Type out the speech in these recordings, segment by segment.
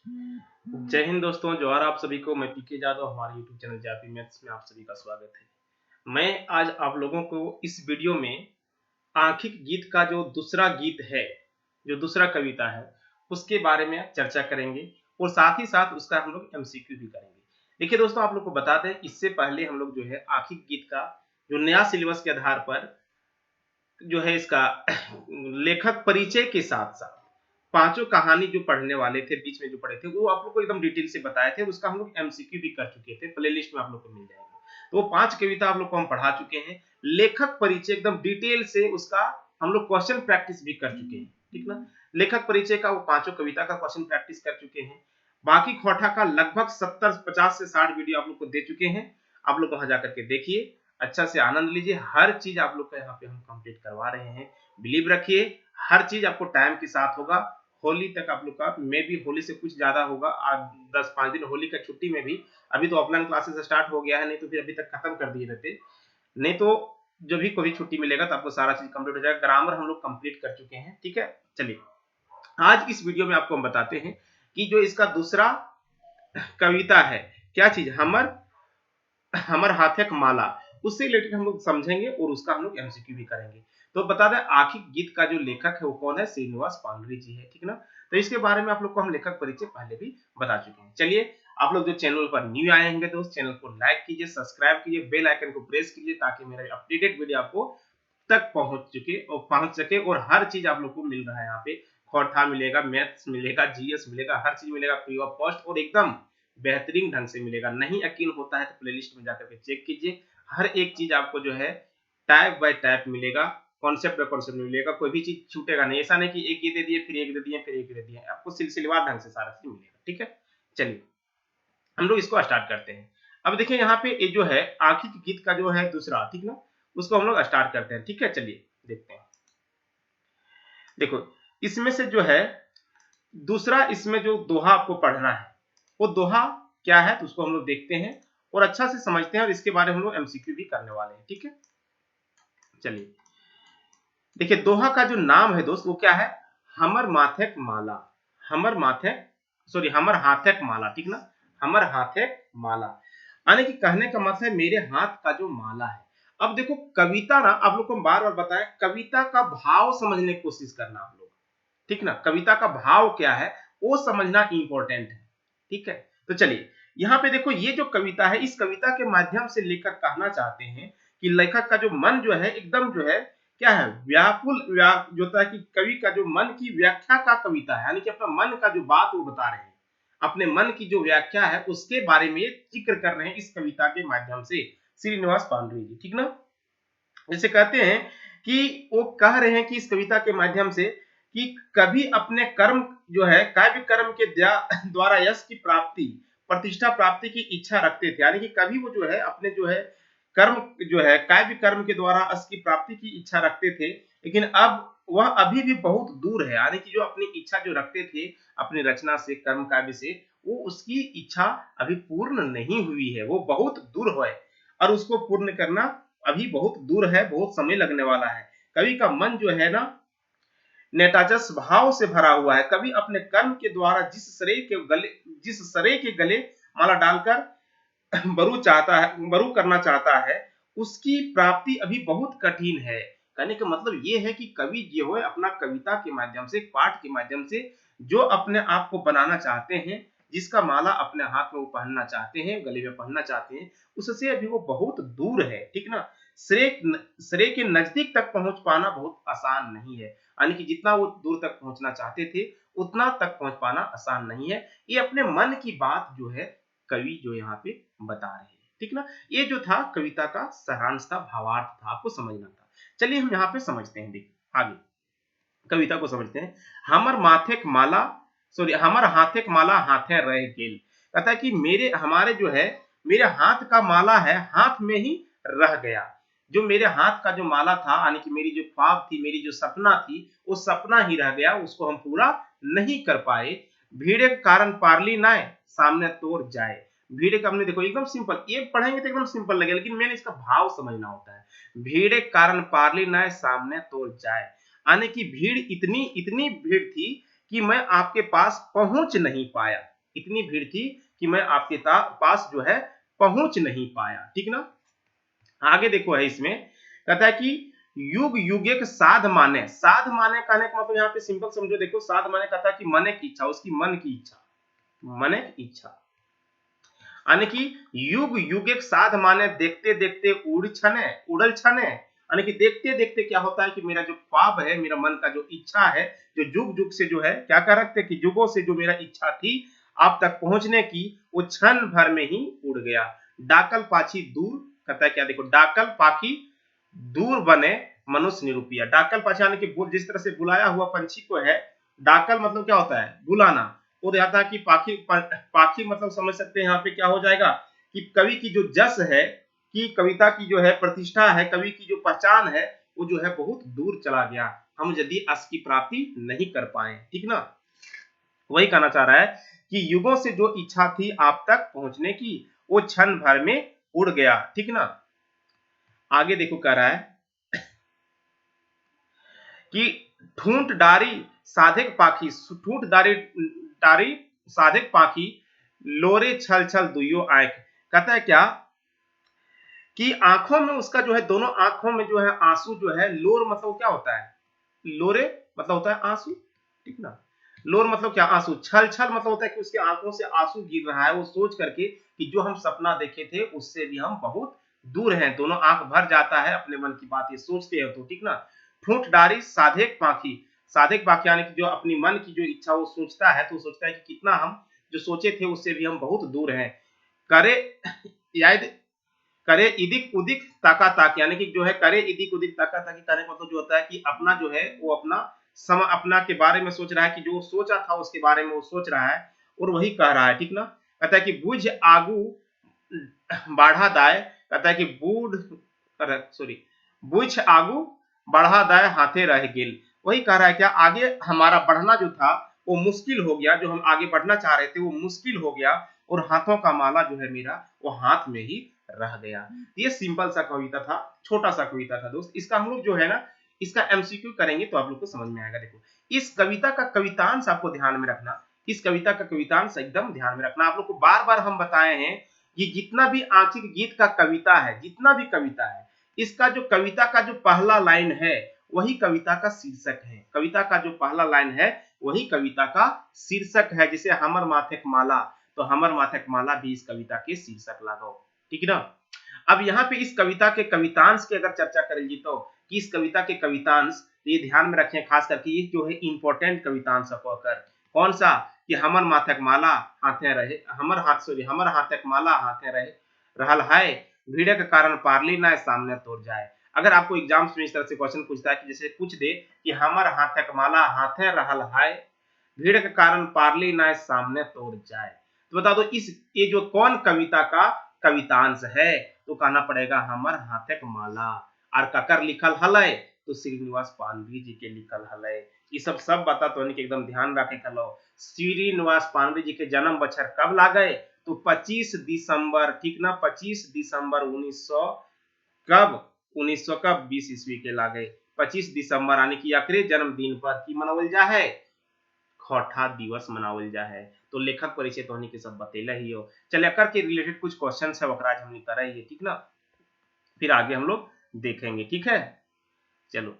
जय हिंद दोस्तों, जोहार आप सभी को। मैं पीके यादव, हमारे यूट्यूब चैनल जापी मैथ्स में आप सभी का स्वागत है। मैं आज आप लोगों को इस वीडियो में आंखिक गीत का जो दूसरा गीत है, जो दूसरा कविता है, उसके बारे में चर्चा करेंगे और साथ ही साथ उसका हम लोग एमसीक्यू भी करेंगे। देखिए दोस्तों, आप लोग को बता दें, इससे पहले हम लोग जो है आंखिक गीत का जो नया सिलेबस के आधार पर जो है इसका लेखक परिचय के साथ साथ पांचों कहानी जो पढ़ने वाले थे, बीच में जो पढ़े थे, वो आप लोग को एकदम डिटेल से बताए थे। उसका हम लोग एमसीक्यू भी कर चुके थे, प्लेलिस्ट में आप लोग को मिल जाएगा। तो वो 5 कविता आप लोग को हम पढ़ा चुके हैं। लेखक परिचय एकदम डिटेल से उसका हम लोग क्वेश्चन प्रैक्टिस भी कर चुके हैं, ठीक ना। लेखक परिचय का वो पांचों कविता का क्वेश्चन प्रैक्टिस कर चुके हैं। बाकी खोटा का लगभग 70 50 से 60 वीडियो आप लोग को दे चुके हैं। आप लोग वहां जाकर के देखिए, अच्छा से आनंद लीजिए। हर चीज आप लोग का यहाँ पे हम कंप्लीट करवा रहे हैं। बिलीव रखिए, हर चीज आपको टाइम के साथ होगा। होली तक आप लोग का, मे भी होली से कुछ ज्यादा होगा, आज 10-5 दिन होली का छुट्टी में भी। अभी तो ऑफलाइन क्लासेस स्टार्ट हो गया है, नहीं तो फिर अभी तक खत्म कर दिए रहते। नहीं तो जब भी कोई छुट्टी मिलेगा तो आपको सारा चीज कंप्लीट हो जाएगा। ग्रामर हम लोग कंप्लीट कर चुके हैं, ठीक है। चलिए, आज इस वीडियो में आपको हम बताते हैं कि जो इसका दूसरा कविता है, क्या चीज, हमर हमर हाथक माला, उससे रिलेटेड हम लोग समझेंगे और उसका हम लोग एमसीक्यू भी करेंगे। तो बता दें, आखिर गीत का जो लेखक है वो कौन है, श्रीनिवास पांडुरे जी है, ठीक ना। तो इसके बारे में आप लोग को हम लेखक परिचय पहले भी बता चुके हैं। चलिए, आप लोग जो चैनल पर न्यू आए होंगे दोस्त, चैनल को लाइक कीजिए, सब्सक्राइब कीजिए, बेल आइकन को प्रेस कीजिए, ताकि मेरा अपडेटेड वीडियो आपको तक पहुंच सके और हर चीज आप लोग को मिल रहा है। यहाँ पे खोटा मिलेगा, मैथ्स मिलेगा, जीएस मिलेगा, हर चीज मिलेगा फ्री ऑफ कॉस्ट और एकदम बेहतरीन ढंग से मिलेगा। नहीं यकीन होता है तो प्लेलिस्ट में जाकर के चेक कीजिए। हर एक चीज आपको जो है टाइप बाय टाइप मिलेगा, कॉन्सेप्ट बाय कॉन्सेप्ट मिलेगा, कोई भी चीज छूटेगा नहीं। ऐसा नहीं कि एक ये दे दिए, फिर एक दे दिए, फिर एक दे दिए, आपको सिलसिलेवार ढंग से सारा चीज मिलेगा, ठीक है। चलिए, हम लोग इसको स्टार्ट करते हैं। अब देखिए, यहाँ पे ये जो है आखिर गीत का जो है दूसरा, ठीक ना, उसको हम लोग स्टार्ट करते हैं, ठीक है। चलिए देखते हैं। देखो, इसमें से जो है दूसरा, इसमें जो दोहा आपको पढ़ना है, वो दोहा क्या है तो उसको हम लोग देखते हैं और अच्छा से समझते हैं, और इसके बारे में हम लोग एमसीक्यू भी करने वाले हैं, ठीक है। चलिए, देखिए, दोहा का जो नाम है दोस्त, वो क्या है, हमर माथेक माला। हमर माथेक, सॉरी, हमर हाथेक माला, ठीक ना। हमर हाथेक माला, यानी कि कहने का मतलब है मेरे हाथ का जो माला है। अब देखो, कविता ना, आप लोग को बार बार बताएं, कविता का भाव समझने की कोशिश करना आप लोग, ठीक ना। कविता का भाव क्या है वो समझना इंपॉर्टेंट है, ठीक है। तो चलिए, यहाँ पे देखो, ये जो कविता है, इस कविता के माध्यम से लेखक कहना चाहते हैं कि लेखक का जो मन जो है एकदम जो है क्या है, व्याकुल, जो होता है कि कवि का जो मन की व्याख्या का कविता है, यानी कि अपना मन का जो बात वो बता रहे हैं, अपने मन की जो व्याख्या है उसके बारे में जिक्र कर रहे हैं इस कविता के माध्यम से श्रीनिवास पांडुरे जी, ठीक ना। जैसे कहते हैं कि वो कह रहे हैं कि इस कविता के माध्यम से कि कभी अपने कर्म जो है, काव्य कर्म के द्वारा यश की प्राप्ति, प्रतिष्ठा प्राप्ति की इच्छा रखते थे, यानी कि कभी वो जो है अपने जो है कर्म जो है, काव्य कर्म के द्वारा यश की प्राप्ति की इच्छा रखते थे, लेकिन अब वह अभी भी बहुत दूर है। यानी कि जो अपनी इच्छा जो रखते थे अपनी रचना से, कर्म काव्य से, वो उसकी इच्छा अभी पूर्ण नहीं हुई है, वो बहुत दूर है और उसको पूर्ण करना अभी बहुत दूर है, बहुत समय लगने वाला है। कवि का मन जो है ना, नेताजस भाव से भरा हुआ है। कवि अपने कर्म के द्वारा जिस सरे के गले माला डालकर बरू करना चाहता है, उसकी प्राप्ति अभी बहुत कठिन है। कहने का मतलब ये है कि कवि जो है अपना कविता के माध्यम से, पाठ के माध्यम से जो अपने आप को बनाना चाहते हैं, जिसका माला अपने हाथ में वो पहनना चाहते हैं, गले में पहनना चाहते हैं, उससे अभी वो बहुत दूर है, ठीक ना। श्रेय के नजदीक तक पहुंच पाना बहुत आसान नहीं है, यानी कि जितना वो दूर तक पहुंचना चाहते थे उतना तक पहुंच पाना आसान नहीं है। ये अपने मन की बात जो है कवि जो यहाँ पे बता रहे हैं, ठीक ना। ये जो था कविता का सारांश था, भावार्थ था, आपको समझना था। चलिए, हम यहाँ पे समझते हैं, देखिए आगे कविता को समझते हैं। हमर माथे माला, सॉरी, हमर हाथे माला हाथे रह गेल। कहता है कि मेरे, हमारे जो है, मेरे हाथ का माला है, हाथ में ही रह गया। जो मेरे हाथ का जो माला था, यानी कि मेरी जो ख्वाब थी, मेरी जो सपना थी, वो सपना ही रह गया, उसको हम पूरा नहीं कर पाए। भीड़ के कारण पारली नाय सामने तोड़ जाए। भीड़ का, हमने देखो एकदम सिंपल, ये पढ़ेंगे तो एकदम सिंपल लगेगा, लेकिन मैंने इसका भाव समझना होता है। भीड़ के कारण पारली नाय सामने तोड़ जाए, आने की भीड़, इतनी इतनी भीड़ थी कि मैं आपके पास पहुंच नहीं पाया। इतनी भीड़ थी कि मैं आपके पास जो है पहुंच नहीं पाया। ठीक ना। आगे देखो है इसमें, कहता है कि युग युगे के साध माने। साध माने कहने का मतलब यहाँ पे सिंपल समझो, देखो साध माने कहता है कि मने की इच्छा, उसकी मन की इच्छा, मने की इच्छा, यानी कि युग युग एक साध माने देखते देखते उड़ छने उड़ल छने, यानी कि देखते देखते क्या होता है कि मेरा जो ख्वाब है, मेरा मन का जो इच्छा है, जो जुग जुग से जो है क्या कर रखते कि जुगों से जो मेरा इच्छा थी आप तक पहुंचने की, वो क्षण भर में ही उड़ गया। डाकल पाछी दूर, कहता है क्या, देखो डाकल पाखी दूर बने मनुष्य निरूपिया। डाकल पाछी यानी कि जिस तरह से बुलाया हुआ पंछी को है, डाकल मतलब क्या होता है, बुलाना, और यहाँ था कि पाखी, पाखी मतलब समझ सकते हैं यहाँ पे क्या हो जाएगा कि कवि की जो जस है, कि कविता की जो है प्रतिष्ठा है, कवि की जो पहचान है, वो जो है बहुत दूर चला गया, हम यदि अस की प्राप्ति नहीं कर पाए। ठीक ना। वही कहना चाह रहा है कि युगों से जो इच्छा थी आप तक पहुंचने की, वो क्षण भर में उड़ गया। ठीक ना। आगे देखो कह रहा है कि ठूंठ डारी साधक पाखी, ठूंठ डारी डारी साधक पाखी, लोरे छल छल दुइयो आंख। कहता है क्या कि आंखों में उसका जो है, दोनों आंखों में जो है आंसू जो है, लोर मतलब क्या होता है, लोरे मतलब होता है आंसू। ठीक ना। लोर मतलब क्या, आंसू। छल छल मतलब होता है कि उसकी आंखों से आंसू गिर रहा है, वो सोच करके कि जो हम सपना देखे थे उससे भी हम बहुत दूर हैं, दोनों आंख भर जाता है अपने मन की बात ये सोचते हैं तो। ठीक ना। ठूंठ डारी साधक पाखी, साधक पाखी यानी कि जो अपनी मन की जो इच्छा वो सोचता है, तो सोचता है कि कितना हम जो सोचे थे उससे भी हम बहुत दूर हैं। करे याद, करे इदिक उदिक ताका ताक, यानी कि जो है करे इदिक उदिक ताका ताकी करने का मतलब जो होता है कि अपना जो है वो अपना अपना के बारे में सोच रहा है, कि जो सोचा था उसके बारे में वो सोच रहा है और वही कह रहा है। ठीक ना। कहता है कि बुझ आगू बाढ़ा दाय, कहता है कि बूढ़, सॉरी, बुझ आगू बढ़ा दाय हाथे रह गेल। वही कह रहा है क्या, आगे हमारा बढ़ना जो था वो मुश्किल हो गया, जो हम आगे बढ़ना चाह रहे थे वो मुश्किल हो गया, और हाथों का माला जो है मेरा वो हाथ में ही रह गया। ये सिंपल सा कविता था, छोटा सा कविता था दोस्त। इसका हम लोग जो है ना, इसका एमसीक्यू करेंगे तो आप लोग को समझ में आएगा। देखो इस कविता का कवितांश आपको ध्यान में रखना, इस कविता का कवितांश एकदम ध्यान में रखना। आप लोग को बार बार हम बताए हैं कि जितना भी आंखिक गीत का कविता है, जितना भी कविता है, इसका जो कविता का जो पहला लाइन है वही कविता का शीर्षक है। कविता का जो पहला लाइन है वही कविता का शीर्षक है। जैसे हमर माथेक माला, तो हमर माथेक माला भी इस कविता के शीर्षक लागो। ठीक ना। अब यहाँ पे इस कविता के कवितांश की अगर चर्चा करेंगे तो, कि इस कविता के कवितांश, तो ये ध्यान में रखें खास करके, ये जो है इंपॉर्टेंट कवितांश होकर, कौन सा, कि हमर माथक माला हाथे रहे, हमर हाथ, सॉरी, हमर हाथक माला हाथे रहे रहल है, भीड़ के कारण पारली ना सामने तोड़ जाए। अगर आपको एग्जाम्स में इस तरह से क्वेश्चन पूछता है कि जैसे पूछ दे कि हमर हाथक माला हाथे रहल है, भीड़ के कारण पारली ना सामने तोड़ जाए, तो बता दो इस ये जो कौन कविता का कवितांश है, तो कहना पड़ेगा हमर हाथक माला। और ककर लिखल हलय, तो श्रीनिवास पानवी जी के लिखल हलय। ये सब बता तो एकदम ध्यान रखे कलो। श्रीनिवास पानवी जी के जन्म बछर कब लागे, तो 25 दिसंबर, ठीक ना, 25 दिसंबर 1900 कब, 1900 कब, 20 ईस्वी के लागे 25 दिसंबर, यानी कि एकरे जन्मदिन पर की मनावल जा है, खौठा दिवस मनावल जा है। तो लेखक परिचय तो के सब बतेला ही हो। चल एकर के रिलेटेड कुछ क्वेश्चन है वकराज हमने करा ही है। ठीक ना। फिर आगे हम लोग देखेंगे। ठीक है, चलो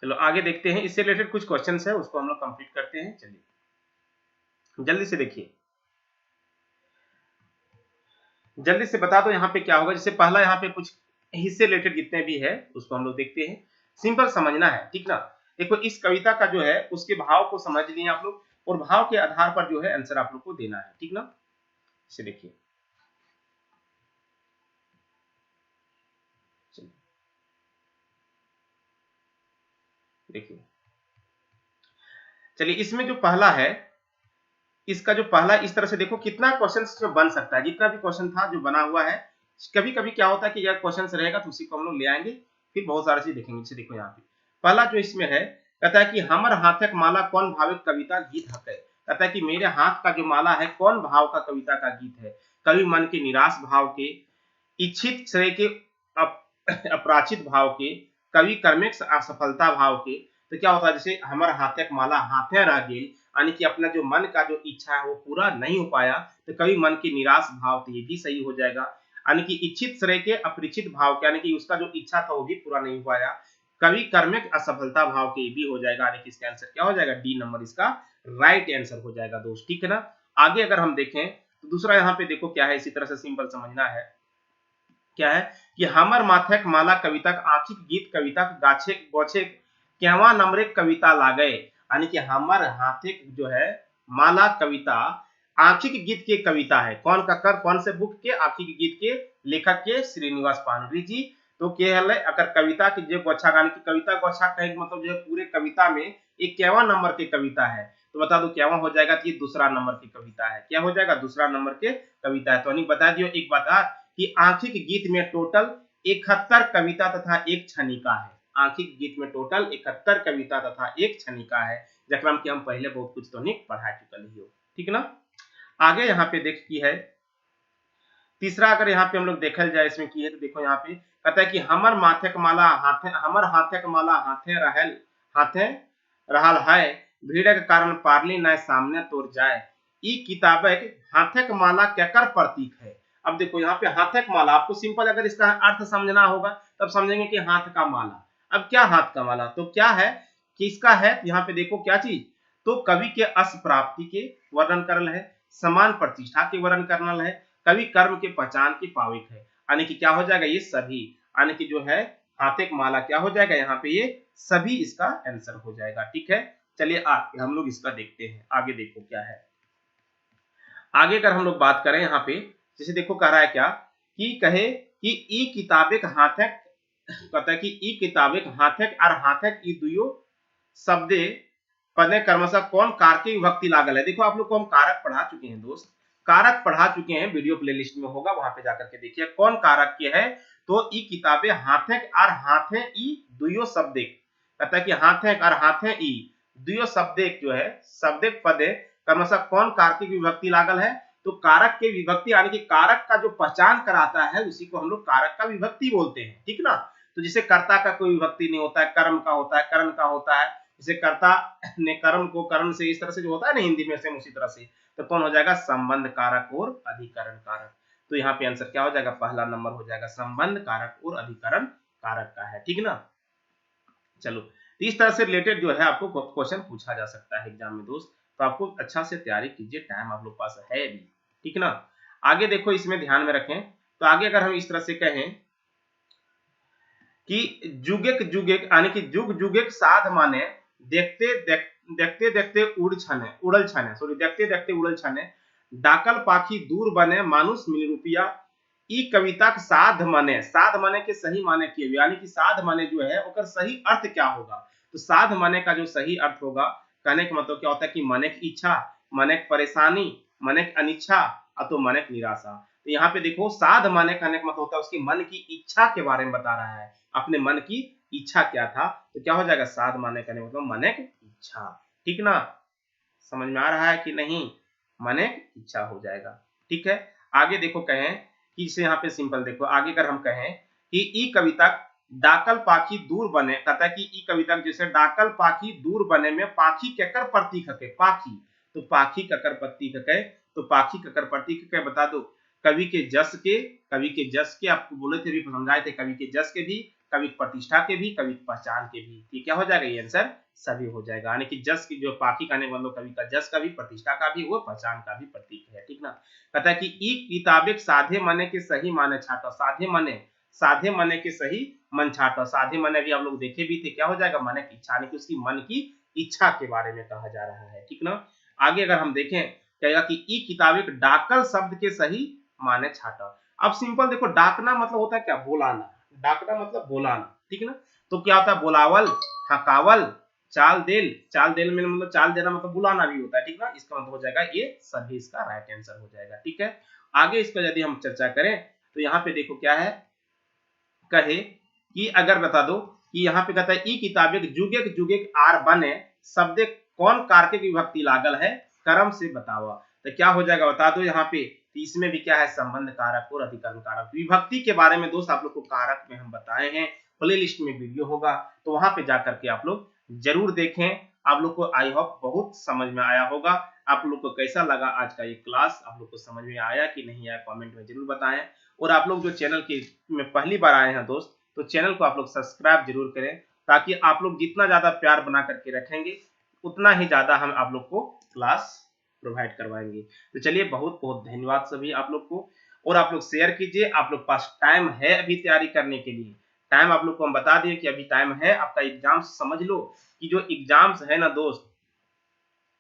चलो आगे देखते हैं। इससे रिलेटेड कुछ क्वेश्चन है उसको हम लोग कंप्लीट करते हैं। चलिए जल्दी से देखिए, जल्दी से बता दो यहाँ पे क्या होगा। जैसे पहला यहाँ पे कुछ हिस्से रिलेटेड जितने भी है उसको हम लोग देखते हैं। सिंपल समझना है। ठीक ना। देखो इस कविता का जो है उसके भाव को समझ लिए आप लोग, और भाव के आधार पर जो है आंसर आप लोग को देना है। ठीक ना। इसे देखिए, देखिए, चलिए इसमें जो पहला है, इसका जो पहला, इस तरह से देखो कितना क्वेश्चन इसमें बन सकता है। जितना भी क्वेश्चन था जो बना हुआ है, कभी कभी क्या होता है कि यह क्वेश्चन रहेगा तो उसी को हम लोग ले आएंगे, फिर बहुत सारी चीज देखेंगे। जैसे देखो यहाँ पे पहला जो इसमें है, कहता है कि हमर हाथक माला कौन भाविक कविता गीत हक है। कहता है कि मेरे हाथ का जो माला है कौन भाव का कविता का गीत है। कवि मन के निराश भाव के, इच्छित श्रेय के, अपराचित भाव के, कवि कर्मेक असफलता भाव के, तो क्या होता है जैसे हमर हाथक माला हाथे रह गेल, यानी कि अपना जो मन का जो इच्छा है वो पूरा नहीं हो पाया, तो कवि मन की निराश भाव, तो ये भी सही हो जाएगा। यानी कि इच्छित श्रेय के अपरिचित भाव के, यानी कि उसका जो इच्छा था वो भी पूरा नहीं हो पाया, कवि कर्मिक असफलता भाव के भी हो जाएगा। यानी कि इसका आंसर क्या हो जाएगा, डी नंबर इसका राइट आंसर हो जाएगा दोस्त, ठीक है ना। आगे अगर हम देखें तो दूसरा यहाँ पे देखो क्या है, इसी तरह से सिंपल समझना है, क्या है कि हमर माथक माला कविताक आखिक गीत कविताक गाछे गोछे केवा नंबरे कविता लागे, यानी कि हमर हाथे जो है माला कविता आखिक गीत के कविता है, कौन का कर कौन से बुक के, आखिक गीत के लेखक के श्रीनिवास पानरी जी। तो क्या है अगर कविता की जो गोछा गाने की कविता गोछा कहे मतलब जो है पूरे कविता में एक केवा नंबर की कविता है, तो बता दो केवा हो जाएगा, तो ये दूसरा नंबर की कविता है, क्या हो जाएगा दूसरा नंबर के कविता है। तो अनिक बता दियो एक बता कि आखिक गीत में टोटल 71 कविता तथा एक छनिका है, आखिक गीत में टोटल 71 कविता तथा एक छनिका है, जकराम कि हम पहले बहुत कुछ तो नहीं पढ़ा चुकल ही, ठीक ना। आगे यहाँ पे देख की है तीसरा, अगर यहाँ पे हम लोग देखल जाए इसमें की है, तो देखो यहाँ पे कहता है कि हमर माथे के माला हाथे हमर हाथे के माला हाथे रहल है, भीड़ के कारण पारली न सामने तोड़ जाए, ई किताबे हाथे के माला केकर प्रतीक है। अब देखो यहाँ पे हाथे का माला, आपको सिंपल अगर इसका अर्थ समझना होगा तब समझेंगे कि हाथ का माला। अब क्या हाथ का माला, तो क्या है किसका है, यहाँ पे देखो क्या चीज, तो कवि के अस प्राप्ति के वर्णन करल है, समान प्रतिष्ठा के वर्णन करल है, कवि कर्म के पहचान की पाविक है, यानी कि क्या हो जाएगा ये सभी, यानी कि जो है हाथे माला क्या हो जाएगा यहाँ पे ये सभी इसका आंसर हो जाएगा, ठीक है। चलिए आगे हम लोग इसका देखते हैं, आगे देखो क्या है। आगे अगर हम लोग बात करें यहाँ पे, जैसे देखो कह रहा है क्या कि कहे कि ई किताबे हाथक, कहता है कि ई किताबे हाथक और हाथक ई दुयो शब्दे पदे कर्मशः कौन कारक की विभक्ति लागल है। देखो आप लोग को हम कारक पढ़ा चुके हैं दोस्त, कारक पढ़ा चुके हैं, वीडियो प्लेलिस्ट में होगा वहां पे जाकर के देखिए कौन कारक के है। तो ई किताबें हाथे और हाथे ई दुयो शब्दे, कहता है कि हाथे और हाथे ई दुयो शब्दे जो है शब्दे पदे कर्मशः कौन कारक की विभक्ति लागल है। तो कारक के विभक्ति यानी कि कारक का जो पहचान कराता है उसी को हम लोग कारक का विभक्ति बोलते हैं, ठीक ना। तो जिसे कर्ता का कोई विभक्ति नहीं होता है, कर्म का होता है, करण का होता है, जैसे कर्ता ने कर्म को करण से इस तरह से जो होता है ना हिंदी में सेम उसी तरह से, तो कौन हो जाएगा संबंध कारक और अधिकरण कारक। तो यहाँ पे आंसर क्या हो जाएगा, पहला नंबर हो जाएगा संबंध कारक और अधिकरण कारक का है, ठीक ना। चलो तो इस तरह से रिलेटेड जो है आपको क्वेश्चन पूछा जा सकता है एग्जाम में दोस्त, तो आपको अच्छा से तैयारी कीजिए, टाइम आप लोग पास है भी, ठीक ना। आगे देखो इसमें ध्यान में रखें, तो आगे अगर हम इस तरह से कहें कि जुगेक जुगेक यानी कि जुग जुगेक साध माने देखते देखते देखते उड़ल छने सॉरी देखते देखते उड़ल छने डाकल पाखी दूर बने मानुष मिल रुपया। ई कविता के साध माने के सही माने किए, यानी कि साध माने जो है ओकर सही अर्थ क्या होगा। तो साध माने का जो सही अर्थ होगा, कहने का मतलब क्या होता है कि मने की इच्छा, मने की परेशानी, मने की अनिच्छा अथवा मने की निराशा। तो यहाँ पे देखो साध माने कहने का मतलब होता है उसकी मन की इच्छा के बारे में बता रहा है, अपने मन की इच्छा क्या था, तो क्या हो जाएगा साध माने कहने मतलब मने की इच्छा, ठीक ना। समझ में आ रहा है कि नहीं, मने इच्छा हो जाएगा, ठीक है। आगे देखो कहें कि इसे यहाँ पे सिंपल देखो, आगे अगर हम कहें कि ई कविता डाकल पाखी दूर बने, कहता है कि ई कविता जैसे डाकल पाखी दूर बने में पाखी केकर प्रतीक है, पाखी, तो पाखी ककर प्रतीक है, तो पाखी ककर प्रतीक है बता दो, कवि के जस के, कवि के जस के आपको बोले थे भी समझाए थे, कवि के जस के भी, कवि प्रतिष्ठा के भी, कवि पहचान के भी, ये क्या हो जाएगा ये आंसर सभी हो जाएगा। यानी कि जस की जो पाखी कहने वालों कवि का जस का भी, प्रतिष्ठा का भी, वो पहचान का भी प्रतीक है, ठीक ना। कहता है कि ई किताबे साधे मने के सही माने छाटो, साधे मने के सही मन छाटो, साधे मने भी हम लोग देखे भी थे, क्या हो जाएगा मने की इच्छा, यानी कि उसकी मन की इच्छा के बारे में कहा जा रहा है, ठीक ना। आगे अगर हम देखें कहेगा कि ई किताबे डाकल शब्द के सही माने छाटो। अब सिंपल देखो डाकना मतलब होता है क्या, बोलाना, डाकना मतलब बोलाना, ठीक ना। तो क्या होता है बोलावल, हकावल, चाल देल में मतलब चाल देना मतलब बुलाना भी होता है, ठीक ना। इसका मतलब हो जाएगा ये सभी इसका राइट आंसर हो जाएगा, ठीक है। आगे इसका यदि हम चर्चा करें तो यहाँ पे देखो क्या है, कहे कि अगर बता दो कि यहाँ पे कहता है ई किताबे जुगे जुगे आर बने शब्द कौन कारक की विभक्ति लागल है, कर्म से बतावा। तो क्या हो जाएगा बता दो यहाँ पे, तो इसमें भी क्या है संबंध कारक और अधिकरण कारक। विभक्ति के बारे में दोस्त आप लोग को कारक में हम बताए हैं, प्लेलिस्ट में वीडियो होगा, तो वहां पे जाकर के आप लोग जरूर देखें। आप लोग को आई होप बहुत समझ में आया होगा। आप लोग को कैसा लगा आज का ये क्लास, आप लोग को समझ में आया कि नहीं आया, कमेंट में जरूर बताएं। और आप लोग जो चैनल के में पहली बार आए हैं दोस्त, तो चैनल को आप लोग सब्सक्राइब जरूर करें, ताकि आप लोग जितना ज्यादा प्यार बना करके रखेंगे उतना ही ज्यादा हम आप लोग को क्लास प्रोवाइड करवाएंगे। तो चलिए, बहुत बहुत धन्यवाद सभी आप लोग को। और आप लोग शेयर कीजिए, आप लोग पास टाइम है अभी तैयारी करने के लिए। टाइम आप लोग को हम बता दिए कि अभी टाइम है, आपका एग्जाम समझ लो कि जो एग्जाम्स है ना दोस्त,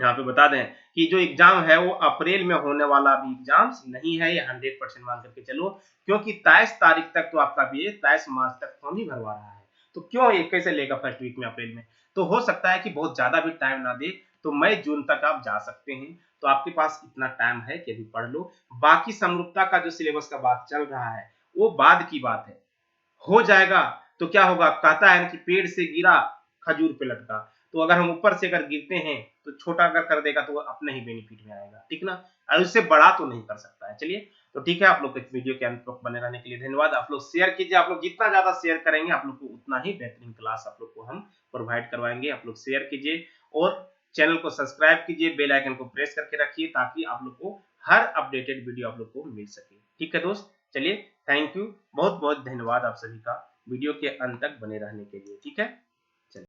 यहाँ पे बता दें कि जो एग्जाम है वो अप्रैल में होने वाला भी एग्जाम्स नहीं है, ये 100% मान करके चलो। क्योंकि 23 तारीख तक तो आपका भी 23 मार्च तक फॉर्म ही भरवा रहा है, तो क्यों ये कैसे लेगा फर्स्ट वीक में अप्रैल में। तो हो सकता है कि बहुत ज्यादा भी टाइम ना दे, तो मई जून तक आप जा सकते हैं। तो आपके पास इतना टाइम है कि अभी पढ़ लो। बाकी समरूपता का जो सिलेबस का बात चल रहा है वो बाद की बात है, हो जाएगा। तो क्या होगा, कहता है कि पेड़ से गिरा खजूर पे लटका। तो अगर हम ऊपर से अगर गिरते हैं तो छोटा अगर कर देगा तो वो अपने ही बेनिफिट में आएगा, ठीक ना। और उससे बड़ा तो नहीं कर सकता है। चलिए, तो ठीक है, आप लोग इस वीडियो के अंत तक बने रहने के लिए धन्यवाद। आप लोग शेयर कीजिए, आप लोग जितना ज्यादा शेयर करेंगे आप लोग को उतना ही बेहतरीन क्लास आप लोग को हम प्रोवाइड करवाएंगे। आप लोग शेयर कीजिए और चैनल को सब्सक्राइब कीजिए, बेल आइकन को प्रेस करके रखिए, ताकि आप लोग को हर अपडेटेड वीडियो आप लोग को मिल सके। ठीक है दोस्त, चलिए, थैंक यू, बहुत बहुत धन्यवाद आप सभी का वीडियो के अंत तक बने रहने के लिए। ठीक है।